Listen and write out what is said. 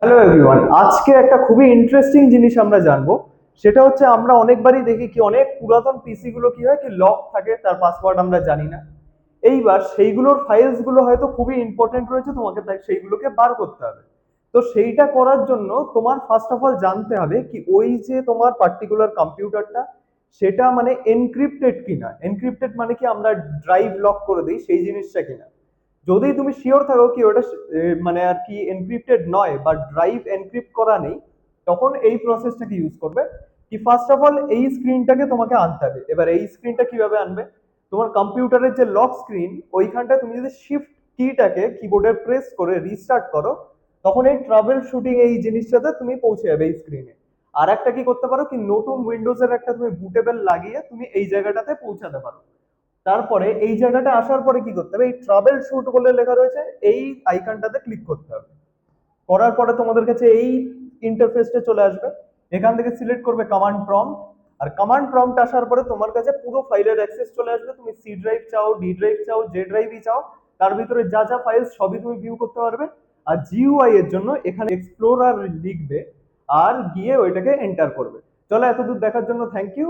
Hello everyone, আজকে একটা খুবই ইন্টারেস্টিং জিনিস আমরা জানবো। সেটা হচ্ছে আমরা অনেকবারই দেখি কি অনেক পুরাতন পিসি গুলো কি হয় কি লক থাকে, তার পাসওয়ার্ড আমরা জানি না। এইবার সেইগুলোর ফাইলস গুলো হয়তো খুবই ইম্পর্টেন্ট রয়েছে, তোমাকে তাই সেইগুলোকে বার করতে হবে। তো সেইটা করার জন্য তোমার ফার্স্ট অফ অল জানতে হবে কি ওই যে তোমার পার্টিকুলার কম্পিউটারটা সেটা মানে এনক্রিপ্টেড কিনা। এনক্রিপ্টেড মানে কি আমরা ড্রাইভ লক করে দিই সেই জিনিসটা কিনা। যদি তুমি শিওর থাকো কি ওটা মানে আর কি এনক্রিপ্টেড নয় বা ড্রাইভ এনক্রিপ্ট করা নেই, তখন এই প্রসেসটাকে ইউজ করবে। কি ফার্স্ট অফ অল এই স্ক্রিনটাকে তোমাকে আনতে হবে। এবার এই স্ক্রিনটা কিভাবে আনবে? তোমার কম্পিউটারের যে লক স্ক্রিন ওইখানটা তুমি যদি শিফট কিটাকে কিবোর্ডে প্রেস করে রিস্টার্ট করো, তখন এই ট্রাভেল শুটিং এই জিনিসটাতে তুমি পৌঁছে যাবে এই স্ক্রিনে। আর একটা কি করতে পারো কি নতুন উইন্ডোজের একটা তুমি বুটেবল লাগিয়ে তুমি এই জায়গাটাতে পৌঁছাতে পারো। তারপরে এই জায়গাটা আসার পরে কি করতে হবে, এই ট্রাভেল শুট বলে লেখা রয়েছে এই আইকনটাতে ক্লিক করতে হবে। করার পরে তোমাদের কাছে এই ইন্টারফেসটা চলে আসবে। এখান থেকে সিলেক্ট করবে কমান্ড প্রম্পট। আর কমান্ড প্রম্পট আসার পরে তোমার কাছে পুরো ফাইলের অ্যাক্সেস চলে আসবে। তুমি সি ড্রাইভ চাও, ডি ড্রাইভ চাও, জে ড্রাইভই চাও, তার ভিতরে যা যা ফাইলস সবই তুমি ভিউ করতে পারবে। আর জিইউআই এর জন্য এখানে এক্সপ্লোরার লিখবে আর গিয়ে ওইটাকে এন্টার করবে। চলো, এতদূর দেখার জন্য থ্যাংক ইউ।